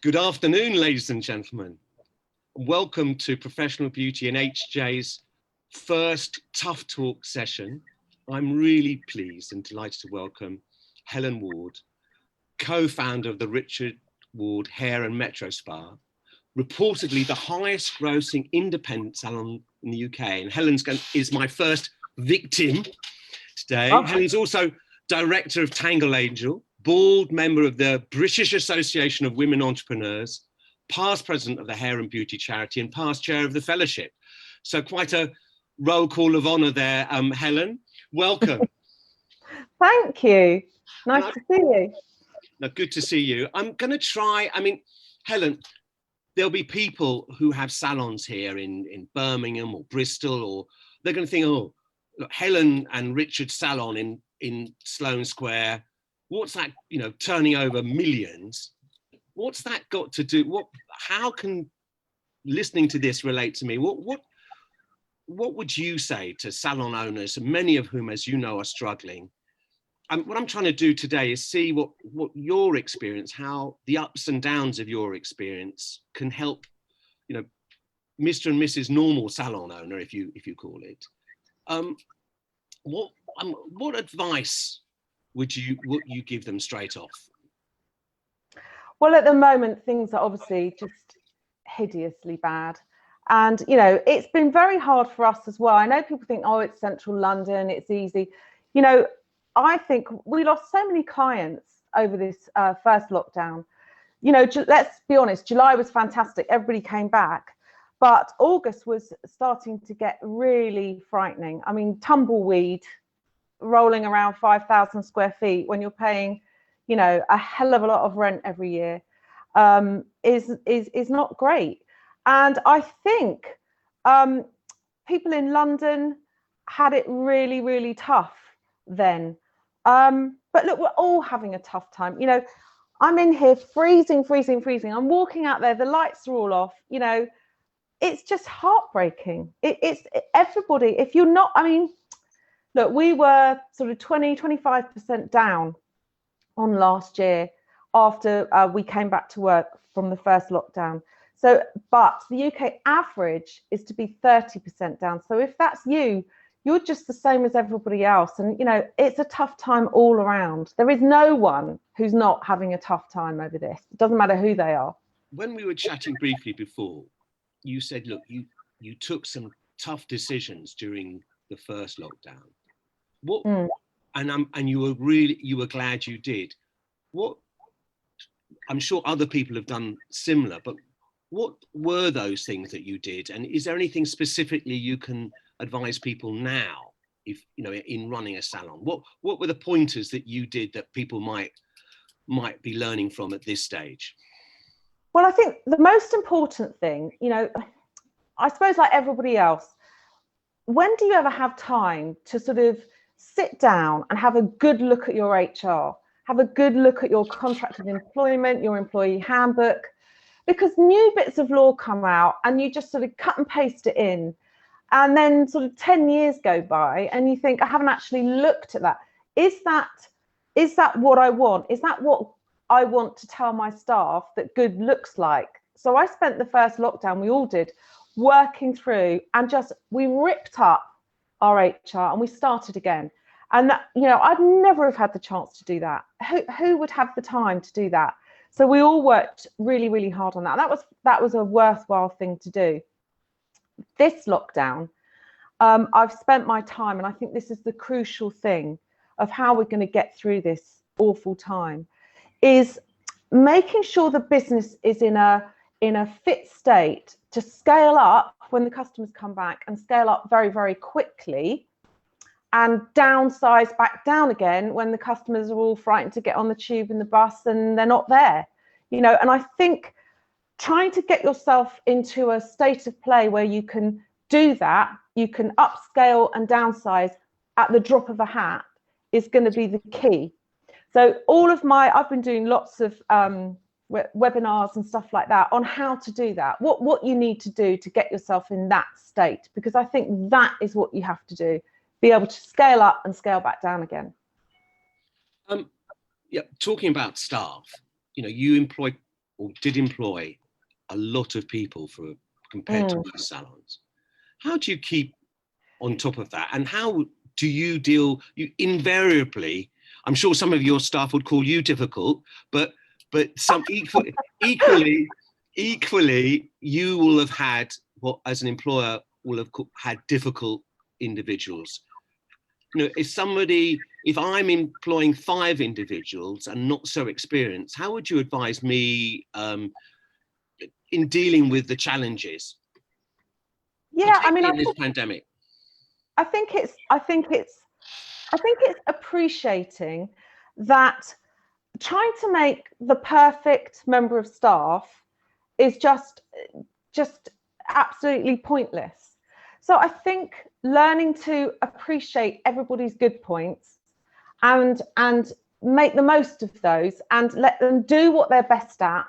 Good afternoon, ladies and gentlemen. Welcome to Professional Beauty and HJ's first Tough Talk session. I'm really pleased and delighted to welcome Hellen Ward, co-founder of the Richard Ward Hair Metrospa, reportedly the highest grossing independent salon in the UK. And is my first victim today. Okay. Helen's also director of Tangle Angel, board member of the British Association of Women Entrepreneurs, past president of the Hair and Beauty Charity, and past chair of the fellowship. So quite a roll call of honour there, Hellen. Welcome. Thank you. Nice to see you. No, good to see you. I'm going to try, Hellen, there'll be people who have salons here in Birmingham or Bristol, or they're going to think, oh, look, Hellen and Richard's salon in Sloane Square, what's that, turning over millions? What's that got to do? How can listening to this relate to me? What would you say to salon owners, many of whom, as you know, are struggling? What I'm trying to do today is see what your experience, how the ups and downs of your experience can help, Mr. and Mrs. Normal salon owner, if you call it. What advice would you give them straight off? Well, at the moment, things are obviously just hideously bad. And, it's been very hard for us as well. I know people think, oh, it's central London, it's easy. I think we lost so many clients over this first lockdown. Let's be honest, July was fantastic. Everybody came back. But August was starting to get really frightening. Tumbleweed rolling around 5,000 square feet when you're paying, a hell of a lot of rent every year is not great. And I think people in London had it really, really tough then. But look, we're all having a tough time. I'm in here freezing. I'm walking out there, the lights are all off. It's just heartbreaking. It's everybody. If you're not, look, we were sort of 25% down on last year after we came back to work from the first lockdown. So, but the UK average is to be 30% down. So if that's you, you're just the same as everybody else. And, it's a tough time all around. There is no one who's not having a tough time over this. It doesn't matter who they are. When we were chatting briefly before, you said, look, you took some tough decisions during the first lockdown. And you were glad you did. I'm sure other people have done similar, but what were those things that you did? And is there anything specifically you can advise people now, if in running a salon? What were the pointers that you did that people might be learning from at this stage? Well, I think the most important thing, I suppose like everybody else, when do you ever have time to sort of sit down and have a good look at your HR, have a good look at your contract of employment, your employee handbook? Because new bits of law come out and you just sort of cut and paste it in. And then sort of 10 years go by and you think, I haven't actually looked at that. Is that what I want? Is that what I want to tell my staff that good looks like? So I spent the first lockdown, we all did, working through and we ripped up our HR and we started again. And that, I'd never have had the chance to do that. Who would have the time to do that? So we all worked really, really hard on that. That was a worthwhile thing to do. This lockdown, I've spent my time, and I think this is the crucial thing of how we're going to get through this awful time, is making sure the business is in a fit state to scale up when the customers come back and scale up very, very quickly, and downsize back down again when the customers are all frightened to get on the tube and the bus and they're not there. And I think trying to get yourself into a state of play where you can do that, you can upscale and downsize at the drop of a hat, is going to be the key. So I've been doing lots of webinars and stuff like that on how to do that, what you need to do to get yourself in that state, because I think that is what you have to do, be able to scale up and scale back down again. Yeah, talking about staff, you employ or did employ a lot of people compared to most salons. How do you keep on top of that? And how do you deal, you invariably, I'm sure some of your staff would call you difficult, but some equally, you will have had what, as an employer, will have had difficult individuals. You know, if I'm employing 5 individuals and not so experienced, how would you advise me in dealing with the challenges? Yeah, I mean, in this pandemic. I think it's appreciating that trying to make the perfect member of staff is just absolutely pointless. So I think learning to appreciate everybody's good points and make the most of those and let them do what they're best at,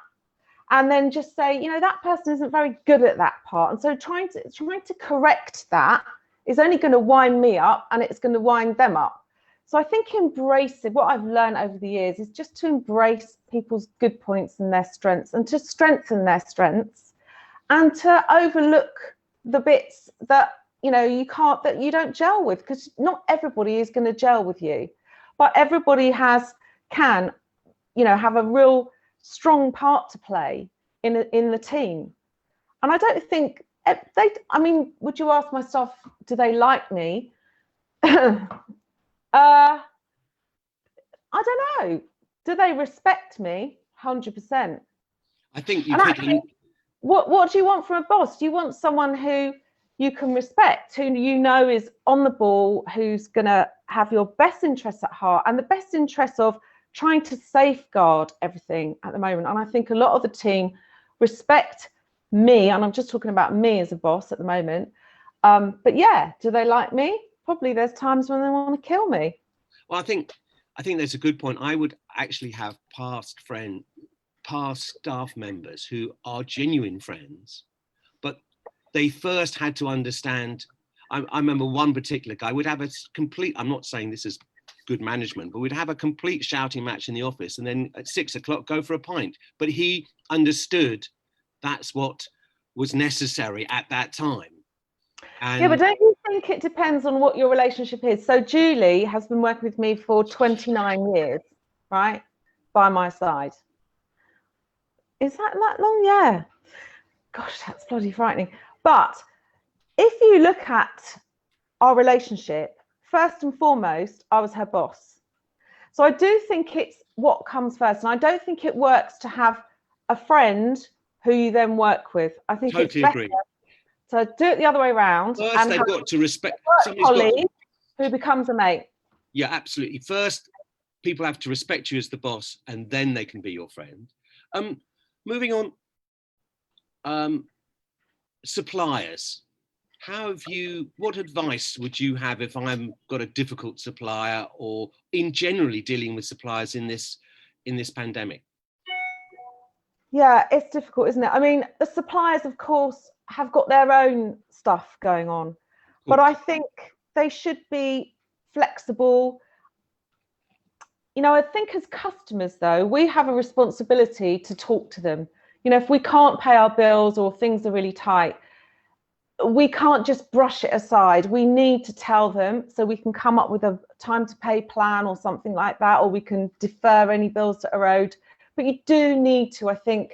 and then just say, you know, that person isn't very good at that part, and so trying to correct that is only going to wind me up and it's going to wind them up. So I think embracing, what I've learned over the years is just to embrace people's good points and their strengths, and to strengthen their strengths, and to overlook the bits that, you know, that you don't gel with, because not everybody is going to gel with you, but everybody can, you know, have a real strong part to play in the team. And I don't think I mean, would you ask my staff, do they like me? I don't know. Do they respect me? 100%. I think what do you want from a boss? Do you want someone who you can respect, who you know is on the ball, who's going to have your best interests at heart and the best interests of trying to safeguard everything at the moment? And I think a lot of the team respect me, and I'm just talking about me as a boss at the moment. But yeah, do they like me? Probably there's times when they want to kill me. Well, I think that's a good point. I would actually have past staff members who are genuine friends, but they first had to understand. I remember one particular guy would have a complete, I'm not saying this is good management, but we'd have a complete shouting match in the office, and then at 6 o'clock go for a pint. But he understood that's what was necessary at that time. And yeah, but don't you think it depends on what your relationship is? So Julie has been working with me for 29 years, right? By my side. Is that long? Yeah. Gosh, that's bloody frightening. But if you look at our relationship, first and foremost, I was her boss. So I do think it's what comes first. And I don't think it works to have a friend who you then work with. I think totally it's better agree. to do it the other way around. First, and they've got to respect a colleague who becomes a mate. Yeah, absolutely. First, people have to respect you as the boss, and then they can be your friend. Moving on, suppliers. What advice would you have if I'm got a difficult supplier, or in generally dealing with suppliers in this pandemic? Yeah, it's difficult, isn't it? I mean, the suppliers, of course, have got their own stuff going on, but I think they should be flexible. You know, I think as customers, though, we have a responsibility to talk to them. You know, if we can't pay our bills or things are really tight, we can't just brush it aside. We need to tell them, so we can come up with a time to pay plan or something like that, or we can defer any bills that are owed. But you do need to, I think,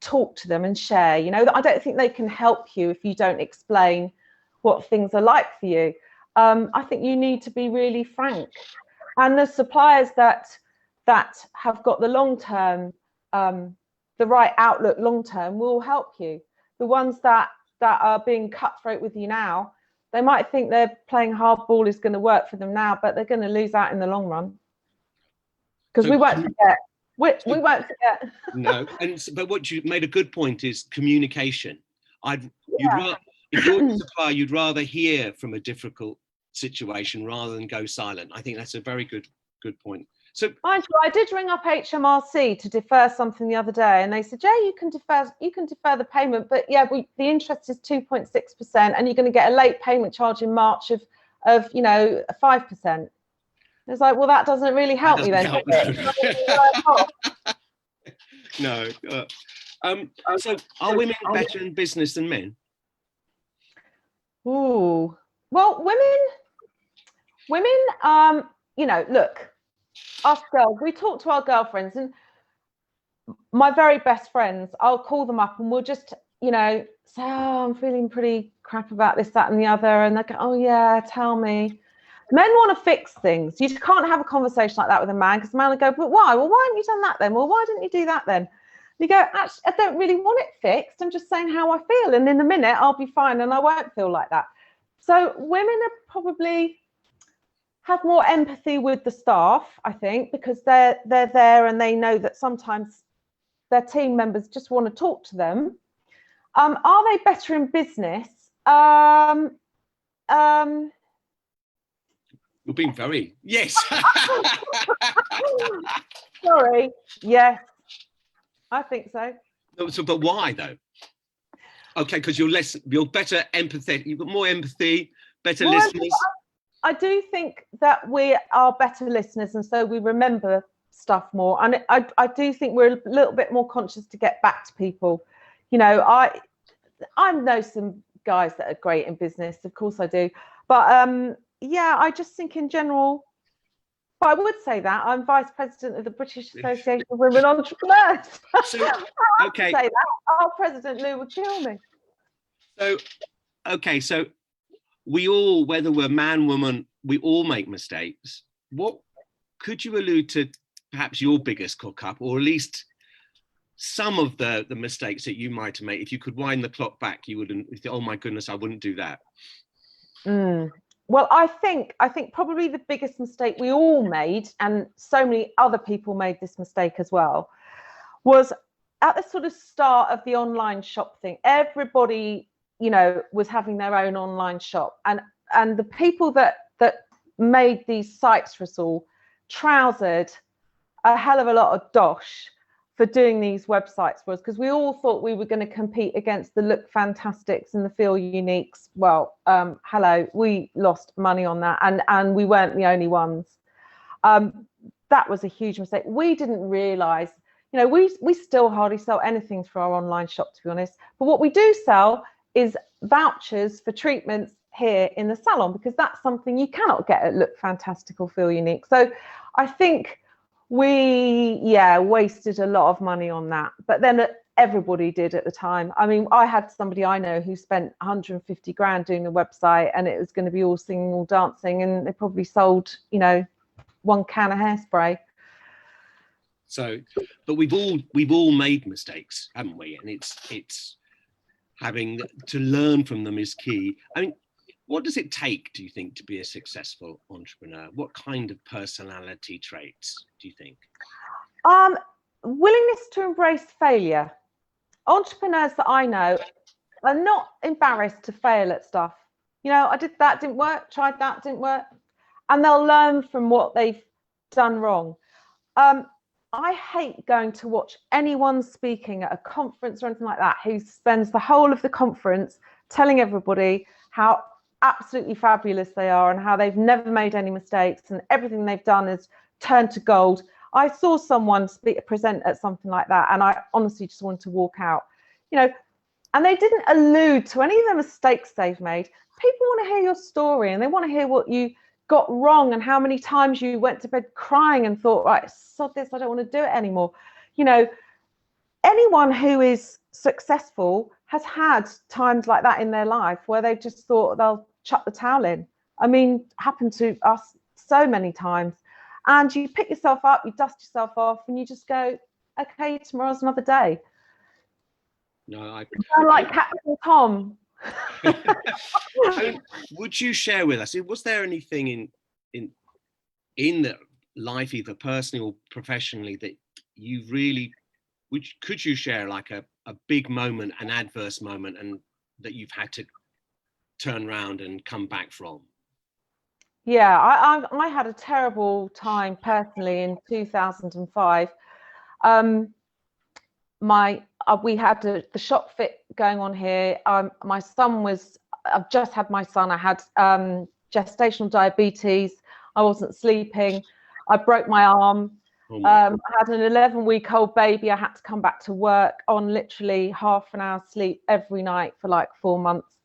talk to them and share. You know, I don't think they can help you if you don't explain what things are like for you. I think you need to be really frank. And the suppliers that have got the long-term, the right outlook long-term will help you. The ones that are being cutthroat with you now, they might think they're playing hardball is going to work for them now, but they're going to lose out in the long run. Because we won't forget. We won't forget. No, but what you made a good point is communication. If you're a supplier, you'd rather hear from a difficult situation rather than go silent. I think that's a very good point. So, mind you, I did ring up HMRC to defer something the other day, and they said, yeah, you can defer the payment, but yeah, the interest is 2.6%, and you're going to get a late payment charge in March of 5%. It's like, well, that doesn't really help me then. No. So are women better in business than men? Ooh, well, women, you know, look, us girls, we talk to our girlfriends, and my very best friends, I'll call them up and we'll just, you know, say, oh, I'm feeling pretty crap about this, that, and the other. And they go, oh yeah, tell me. Men want to fix things. You can't have a conversation like that with a man, because the man will go, but why? Well, why haven't you done that then? Well, why didn't you do that then? And you go, actually, I don't really want it fixed. I'm just saying how I feel. And in a minute, I'll be fine and I won't feel like that. So women are probably have more empathy with the staff, I think, because they're there and they know that sometimes their team members just want to talk to them. Are they better in business? You're being very, yes. Sorry, yes, I think so. No, so, but why though? Okay, because you're better empathetic, you've got more empathy, better listeners. I do think that we are better listeners, and so we remember stuff more. And I do think we're a little bit more conscious to get back to people. You know, I know some guys that are great in business, of course I do. But yeah, I just think in general, but I would say that I'm vice president of the British Association of Women Entrepreneurs. So, okay. Say that. Our president Lou would kill me. So, okay, so we all, whether we're man, woman, we all make mistakes. What could you allude to perhaps your biggest cock up, or at least some of the mistakes that you might have made? If you could wind the clock back, you wouldn't, oh my goodness, I wouldn't do that. Well, I think probably the biggest mistake we all made, and so many other people made this mistake as well, was at the sort of start of the online shop thing. Everybody, you know, was having their own online shop, and the people that made these sites for us all trousered a hell of a lot of dosh for doing these websites for us, because we all thought we were going to compete against the Look Fantastics and the Feel Uniques. Well, hello, we lost money on that, and we weren't the only ones. That was a huge mistake. We didn't realize, you know, we still hardly sell anything through our online shop, to be honest. But what we do sell is vouchers for treatments here in the salon, because that's something you cannot get at Look Fantastic or Feel Unique. So I think we wasted a lot of money on that, but then everybody did at the time. I mean, I had somebody I know who spent 150 grand doing a website, and it was going to be all singing, all dancing, and they probably sold, you know, 1 can of hairspray. So, but we've all made mistakes, haven't we? And it's having to learn from them is key. I mean, what does it take, do you think, to be a successful entrepreneur? What kind of personality traits do you think? Willingness to embrace failure. Entrepreneurs that I know are not embarrassed to fail at stuff. You know, I did that, didn't work, tried that, didn't work. And they'll learn from what they've done wrong. I hate going to watch anyone speaking at a conference or anything like that who spends the whole of the conference telling everybody how absolutely fabulous they are and how they've never made any mistakes and everything they've done is turned to gold. I saw someone present at something like that, and I honestly just wanted to walk out, you know, and they didn't allude to any of the mistakes they've made. People want to hear your story, and they want to hear what you got wrong and how many times you went to bed crying and thought, right, sod this, I don't want to do it anymore. You know, anyone who is successful has had times like that in their life where they've just thought they'll chuck the towel in. I mean, happened to us so many times. And you pick yourself up, you dust yourself off, and you just go, okay, tomorrow's another day. No, I like Captain Tom. I mean, would you share with us, was there anything in the life, either personally or professionally, that you really, could you share like a big moment, an adverse moment, and that you've had to turn around and come back from? Yeah, I had a terrible time personally in 2005. We had the shop fit going on here. My son I've just had my son. I had gestational diabetes. I wasn't sleeping. I broke my arm. Oh my. I had an 11-week-old baby. I had to come back to work on literally half an hour's sleep every night for like 4 months.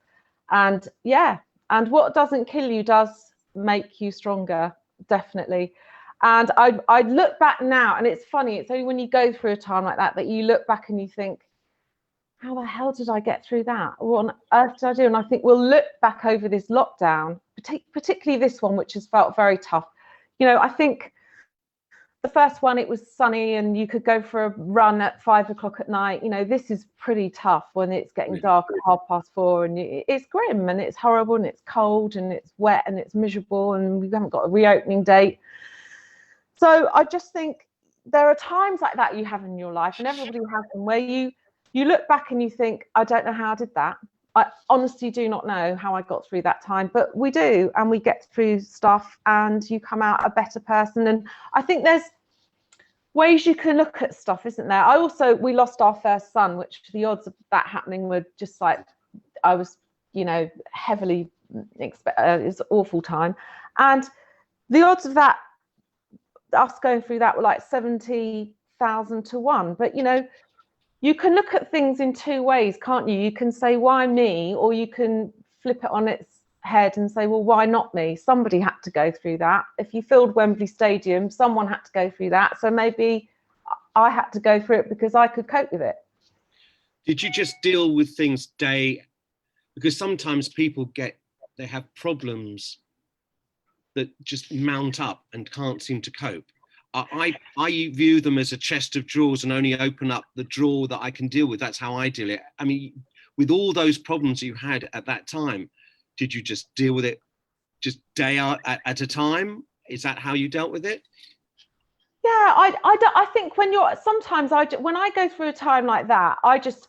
And yeah, and what doesn't kill you does make you stronger, definitely. And I look back now, and it's funny, it's only when you go through a time like that that you look back and you think, how the hell did I get through that? What on earth did I do? And I think we'll look back over this lockdown, particularly this one, which has felt very tough. You know, I think the first one, it was sunny and you could go for a run at 5 o'clock at night. You know, this is pretty tough when it's getting dark at 4:30, and it's grim and it's horrible and it's cold and it's wet and it's miserable and we haven't got a reopening date. So I just think there are times like that you have in your life, and everybody has them, where you look back and you think, I don't know how I did that. I honestly do not know how I got through that time, but we do, and we get through stuff and you come out a better person. And I think there's ways you can look at stuff, isn't there? We lost our first son, which the odds of that happening were just like, I was, you know, heavily, it's an awful time. And the odds of that, us going through that, were like 70,000 to 1. But, you know, you can look at things in two ways, can't you? You can say, why me? Or you can flip it on its head and say, well, why not me? Somebody had to go through that. If you filled Wembley Stadium, someone had to go through that. So maybe I had to go through it because I could cope with it. Did you just deal with things because sometimes people they have problems that just mount up and can't seem to cope. I view them as a chest of drawers and only open up the drawer that I can deal with. That's how I deal it. I mean, with all those problems you had at that time, did you just deal with it just day at a time? Is that how you dealt with it? Yeah, I think when I go through a time like that, I just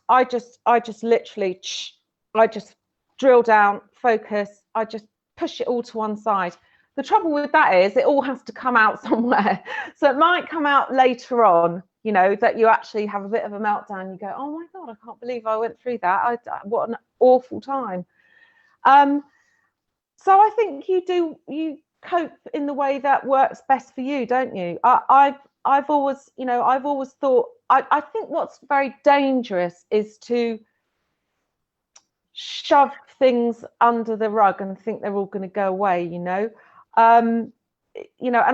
literally, I just drill down, focus, I just push it all to one side. The trouble with that is it all has to come out somewhere. So it might come out later on, you know, that you actually have a bit of a meltdown. You go, oh my God, I can't believe I went through that. What an awful time. So I think you cope in the way that works best for you, don't you? I've always thought, I think what's very dangerous is to shove things under the rug and think they're all going to go away, you know. And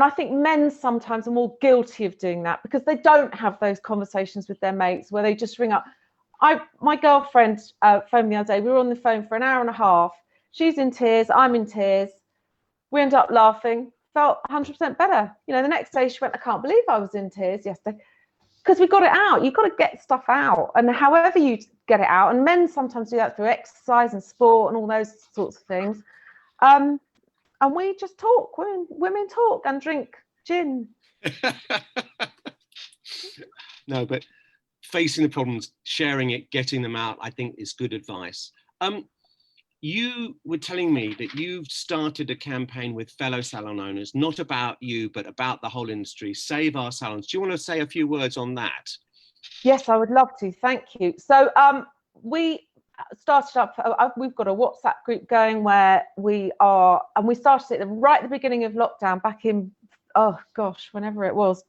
I think men sometimes are more guilty of doing that because they don't have those conversations with their mates where they just ring up. My girlfriend phoned me the other day. We were on the phone for an hour and a half. She's in tears, I'm in tears. We ended up laughing, felt 100% better. You know, the next day she went, I can't believe I was in tears yesterday. Because we got it out. You've got to get stuff out. And however you get it out, and men sometimes do that through exercise and sport and all those sorts of things. And we just talk. Women talk and drink gin. No, but facing the problems, sharing it, getting them out, I think is good advice. You were telling me that you've started a campaign with fellow salon owners, not about you, but about the whole industry, Save Our Salons. Do you want to say a few words on that? Yes, I would love to. Thank you. So we started up, we've got a WhatsApp group going where we started it right at the beginning of lockdown back in, oh gosh, whenever it was.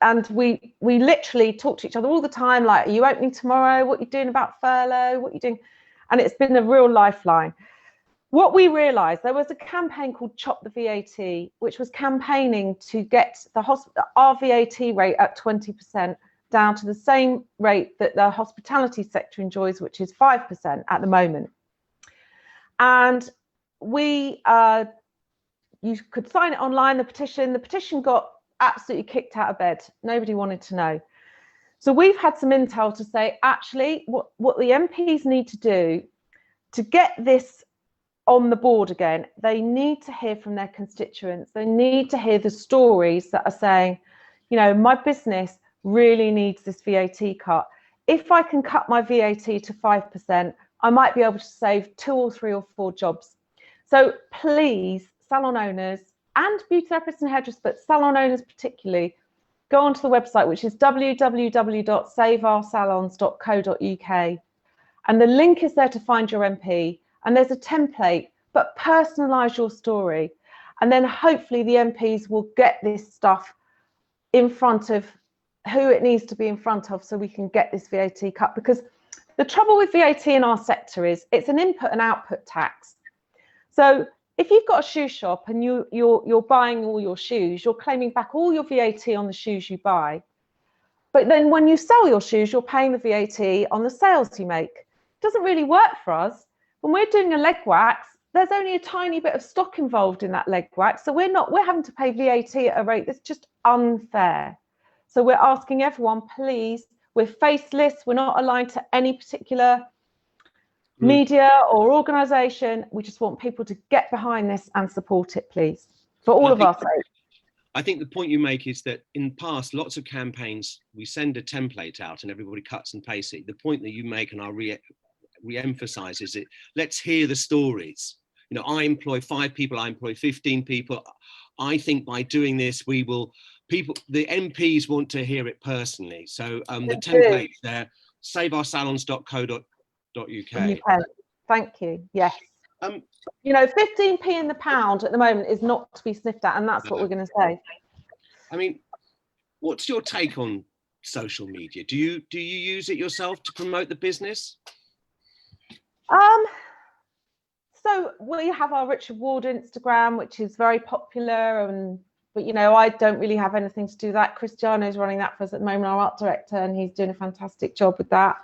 And we literally talk to each other all the time, like, are you opening tomorrow? What are you doing about furlough? What are you doing? And it's been a real lifeline. What we realised, there was a campaign called Chop the VAT, which was campaigning to get our VAT rate at 20% down to the same rate that the hospitality sector enjoys, which is 5% at the moment. And you could sign it online, the petition got absolutely kicked out of bed. Nobody wanted to know. So we've had some intel to say, actually, what the MPs need to do to get this on the board again, they need to hear from their constituents. They need to hear the stories that are saying, you know, my business really needs this VAT cut. If I can cut my VAT to 5%, I might be able to save 2 or 3 or 4 jobs. So please, salon owners and beauty therapists and hairdressers, but salon owners particularly, go onto the website, which is www.saveoursalons.co.uk. And the link is there to find your MP. And there's a template, but personalise your story. And then hopefully the MPs will get this stuff in front of who it needs to be in front of, so we can get this VAT cut. Because the trouble with VAT in our sector is it's an input and output tax. So if you've got a shoe shop and you're buying all your shoes, you're claiming back all your VAT on the shoes you buy. But then when you sell your shoes, you're paying the VAT on the sales you make. It doesn't really work for us. When we're doing a leg wax, there's only a tiny bit of stock involved in that leg wax. So we're having to pay VAT at a rate that's just unfair. So we're asking everyone, please, we're faceless. We're not aligned to any particular media or organisation. We just want people to get behind this and support it, please, for all of our sake. I think the point you make is that in the past, lots of campaigns, we send a template out and everybody cuts and pastes it. The point that you make, and I'll re-emphasize, is that let's hear the stories. You know, I employ 5 people, I employ 15 people. I think by doing this, the MPs want to hear it personally. So the template's there, saveoursalons.co.uk. Thank you. Yes. You know, 15p in the pound at the moment is not to be sniffed at, and that's what we're going to say. I mean, what's your take on social media? Do you use it yourself to promote the business? So we have our Richard Ward Instagram, which is very popular, but you know, I don't really have anything to do with that. Cristiano's running that for us at the moment, our art director, and he's doing a fantastic job with that.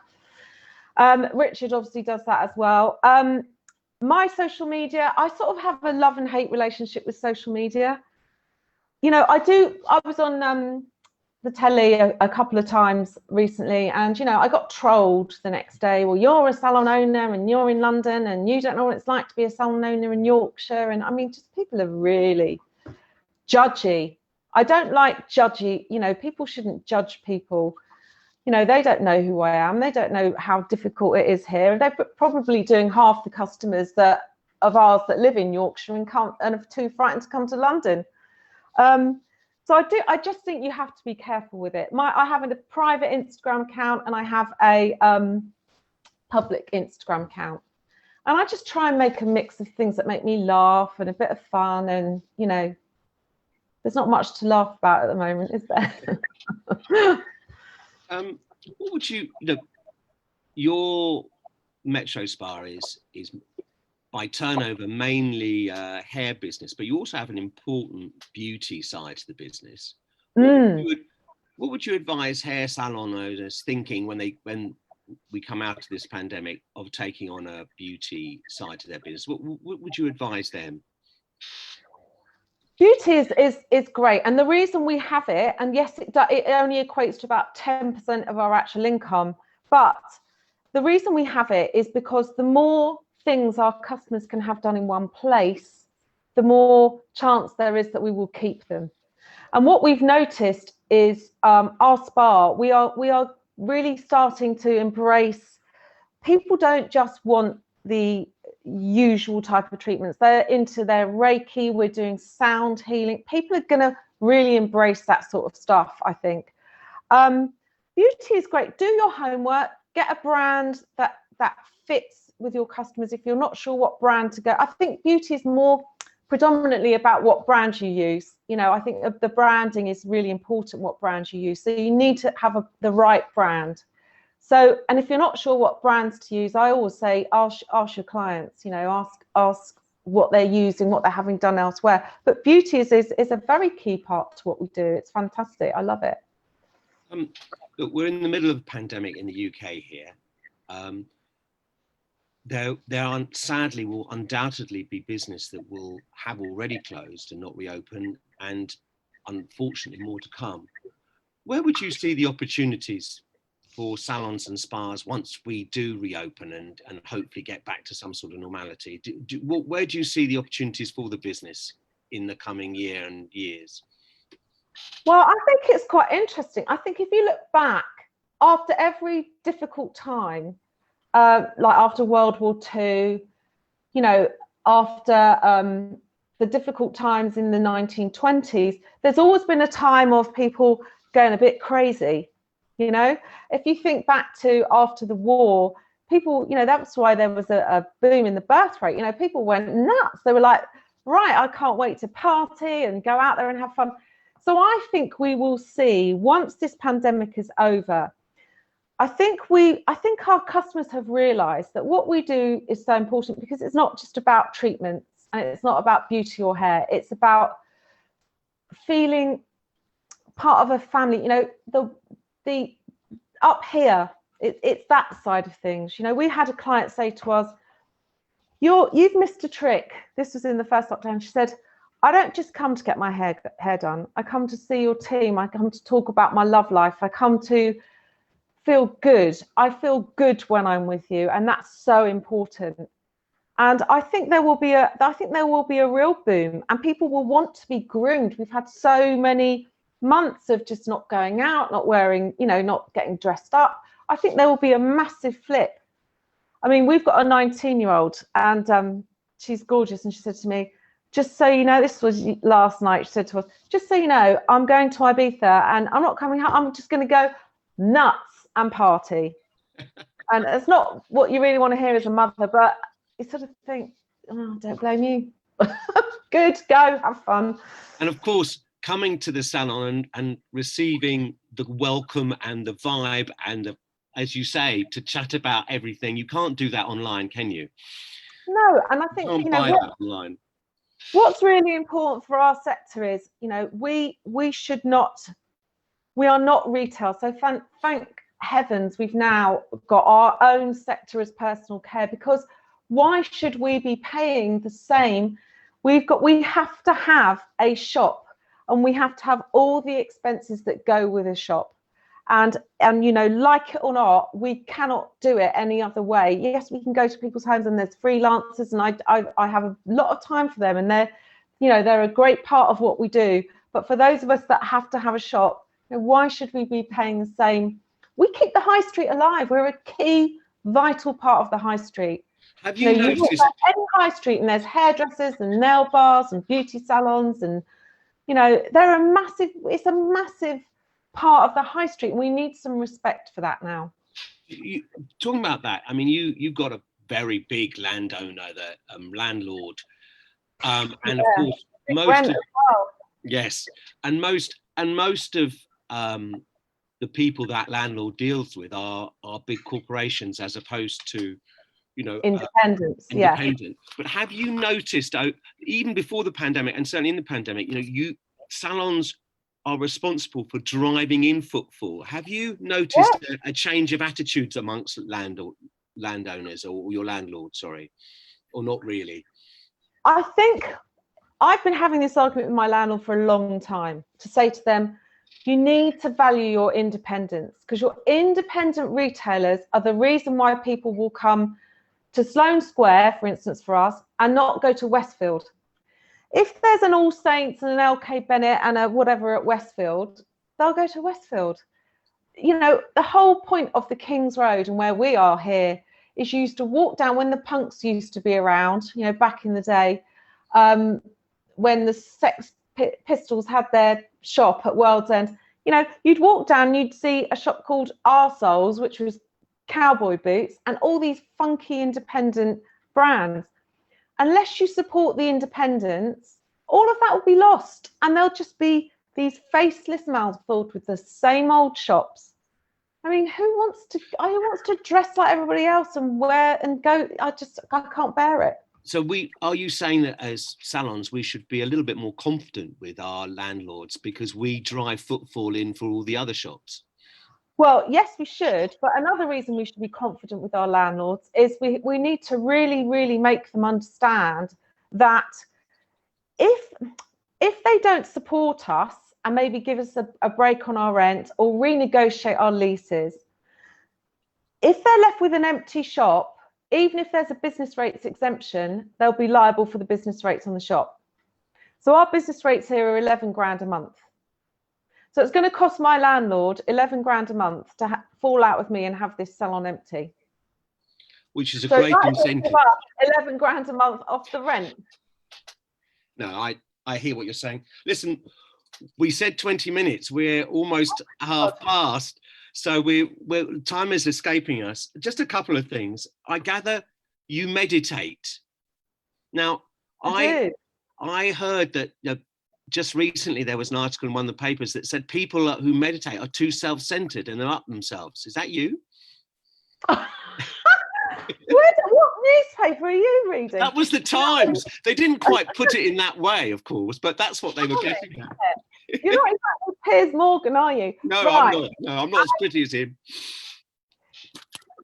Richard obviously does that as well. My social media, I sort of have a love and hate relationship with social media. You know, I was on the telly a couple of times recently, and you know, I got trolled the next day. Well, you're a salon owner and you're in London and you don't know what it's like to be a salon owner in Yorkshire. And I mean, just people are really judgy. I don't like judgy, you know, people shouldn't judge people. You know, they don't know who I am. They don't know how difficult it is here. They're probably doing half the customers of ours that live in Yorkshire and are too frightened to come to London. So I just think you have to be careful with it. I have a private Instagram account and I have a public Instagram account. And I just try and make a mix of things that make me laugh and a bit of fun. And, you know, there's not much to laugh about at the moment, is there? What would you know? Your Metrospa is by turnover mainly hair business, but you also have an important beauty side to the business. What would you advise hair salon owners thinking when we come out of this pandemic of taking on a beauty side to their business? What would you advise them? Beauty is great, and the reason we have it, and yes, it only equates to about 10% of our actual income, but the reason we have it is because the more things our customers can have done in one place, the more chance there is that we will keep them. And what we've noticed is our spa, we are really starting to embrace, people don't just want the usual type of treatments, they're into their Reiki, we're doing sound healing. People are going to really embrace that sort of stuff, I think. Beauty is great. Do your homework, get a brand that fits with your customers. If you're not sure what brand to go, I think beauty is more predominantly about what brand you use. You know, I think the branding is really important, what brand you use. So you need to have the right brand. So, and if you're not sure what brands to use, I always say, ask your clients, you know, ask what they're using, what they're having done elsewhere. But beauty is a very key part to what we do. It's fantastic. I love it. Look, we're in the middle of a pandemic in the UK here. There sadly will undoubtedly be business that will have already closed and not reopen, and unfortunately more to come. Where would you see the opportunities for salons and spas once we do reopen and hopefully get back to some sort of normality? Where do you see the opportunities for the business in the coming year and years? Well, I think it's quite interesting. I think if you look back, after every difficult time, like after World War II, you know, after the difficult times in the 1920s, there's always been a time of people going a bit crazy. You know, if you think back to after the war, people, you know, that's why there was a boom in the birth rate. You know, people went nuts. They were like, right, I can't wait to party and go out there and have fun. So I think we will see, once this pandemic is over, I think our customers have realised that what we do is so important, because it's not just about treatments and it's not about beauty or hair. It's about feeling part of a family. You know, the up here, it's that side of things. You know, we had a client say to us, you've missed a trick. This was in the first lockdown. She said, I don't just come to get my hair done. I come to see your team. I come to talk about my love life. I come to feel good. I feel good when I'm with you, and that's so important. And I think there will be a real boom, and people will want to be groomed. We've had so many months of just not going out, not wearing, you know, not getting dressed up. I think there will be a massive flip. I mean, we've got a 19-year-old, and she's gorgeous, and she said to me, just so you know, this was last night, she said to us, just so you know, I'm going to Ibiza and I'm not coming home. I'm just going to go nuts and party. And it's not what you really want to hear as a mother, but you sort of think, oh, don't blame you. Good, go, have fun. And of course, coming to the salon and receiving the welcome and the vibe and as you say, to chat about everything, you can't do that online, can you? No, and I think, you can't you know, buy that online. What's really important for our sector is, you know, we are not retail. So thank heavens we've now got our own sector as personal care, because why should we be paying the same? We have to have a shop, and we have to have all the expenses that go with a shop. And you know, like it or not, we cannot do it any other way. Yes, we can go to people's homes, and there's freelancers, and I have a lot of time for them, and they're a great part of what we do. But for those of us that have to have a shop, you know, why should we be paying the same? We keep the high street alive. We're a key, vital part of the high street. Have you noticed? You walk any high street, and there's hairdressers and nail bars and beauty salons, and you know, it's a massive part of the high street. We need some respect for that now. Talking about that, I mean, you've got a very big landowner, landlord, and of course most of the people that landlord deals with are big corporations, as opposed to, you know, independent. But have you noticed, even before the pandemic, and certainly in the pandemic, you know, salons are responsible for driving in footfall. Have you noticed a change of attitudes amongst landowners or your landlord, sorry, or not really? I think I've been having this argument with my landlord for a long time, to say to them, you need to value your independence, because your independent retailers are the reason why people will come to Sloane Square, for instance, for us, and not go to Westfield. If there's an All Saints and an LK Bennett and a whatever at Westfield, they'll go to Westfield. You know, the whole point of the King's Road and where we are here is you used to walk down, when the punks used to be around, you know, back in the day, when the Sex Pistols had their shop at World's End, you know, you'd walk down and you'd see a shop called Our Salons, which was cowboy boots, and all these funky independent brands. Unless you support the independents, all of that will be lost, and there'll just be these faceless mouths filled with the same old shops. I mean, who wants to dress like everybody else and wear and go? I can't bear it. So are you saying that as salons, we should be a little bit more confident with our landlords because we drive footfall in for all the other shops? Well, yes, we should. But another reason we should be confident with our landlords is we need to really, really make them understand that if they don't support us and maybe give us a break on our rent or renegotiate our leases, if they're left with an empty shop, even if there's a business rates exemption, they'll be liable for the business rates on the shop. So our business rates here are 11 grand a month. So it's going to cost my landlord 11 grand a month to fall out with me and have this salon empty. Which is a great incentive. 11 grand a month off the rent. No, I hear what you're saying. Listen, we said 20 minutes. We're almost half past. So time is escaping us. Just a couple of things. I gather you meditate. Now, I heard that just recently there was an article in one of the papers that said people who meditate are too self-centered and are up themselves. Is that you? What newspaper are you reading? That was the Times. They didn't quite put it in that way, of course, but that's what they were getting at. You're not exactly Piers Morgan, are you? No, right. I'm not. No, I'm not as pretty as him.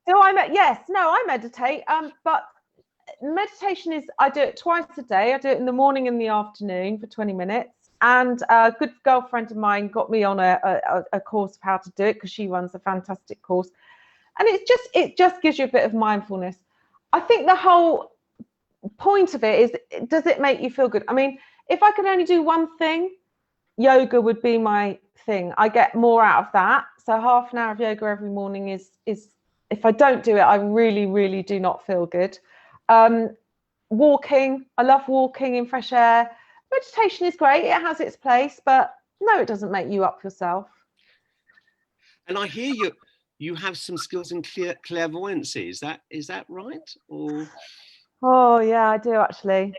Yes, no, I meditate. But meditation is, I do it twice a day. I do it in the morning and the afternoon for 20 minutes. And a good girlfriend of mine got me on a course of how to do it, because she runs a fantastic course. And it just gives you a bit of mindfulness. I think the whole point of it is, does it make you feel good? I mean, if I could only do one thing, yoga would be my thing. I get more out of that. So half an hour of yoga every morning is if I don't do it, I really, really do not feel good. Walking, I love walking in fresh air. Meditation is great. It has its place, but no, it doesn't make you up yourself. And I hear you have some skills in clairvoyancy. Is that right? Or oh yeah, I do actually.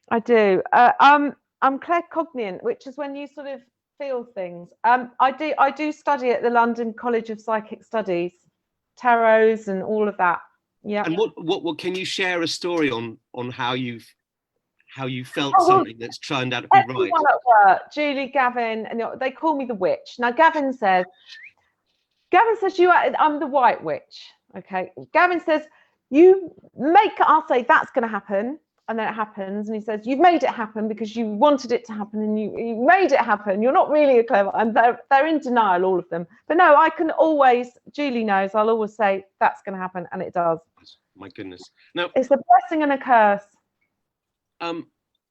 I do. I'm claircognient, which is when you sort of feel things. I do study at the London College of Psychic Studies, tarots and all of that. Yeah. And what can you share a story on how you felt something that's turned out to be right? Everyone at work, Julie, Gavin, and they call me the witch. Now Gavin says I'm the white witch. Okay. Gavin says I'll say that's going to happen, and then it happens, and he says you've made it happen because you wanted it to happen, and you made it happen. You're not really a clever, and they're in denial, all of them. But no, I can always, Julie knows, I'll always say that's going to happen, and it does. My goodness. Now it's a blessing and a curse.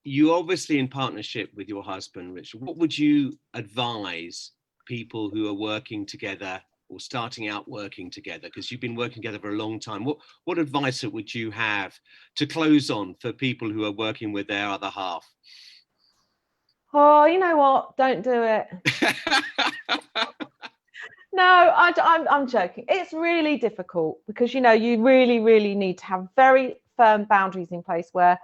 You're obviously in partnership with your husband, Richard. What would you advise people who are working together or starting out working together, because you've been working together for a long time? What advice would you have to close on for people who are working with their other half? Oh, you know what? Don't do it. No, I'm joking. It's really difficult because, you really, really need to have very firm boundaries in place where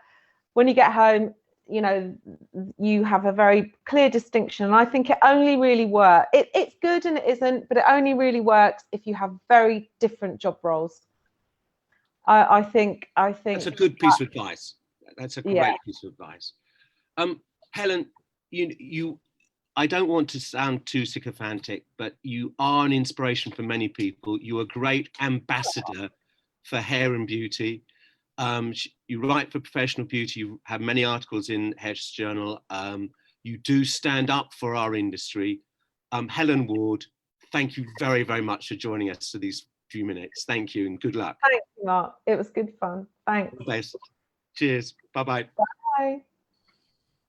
when you get home, you have a very clear distinction. And I think it only really works. It's good and it isn't, but it only really works if you have very different job roles. I think that's a good piece of advice. That's a great piece of advice. Hellen, I don't want to sound too sycophantic, but you are an inspiration for many people. You're a great ambassador for hair and beauty. You write for Professional Beauty. You have many articles in Hairdressers Journal. You do stand up for our industry. Hellen Ward, thank you very, very much for joining us for these few minutes. Thank you and good luck. Thank you, Mark. It was good fun. Thanks. Best. Cheers. Bye-bye. Bye.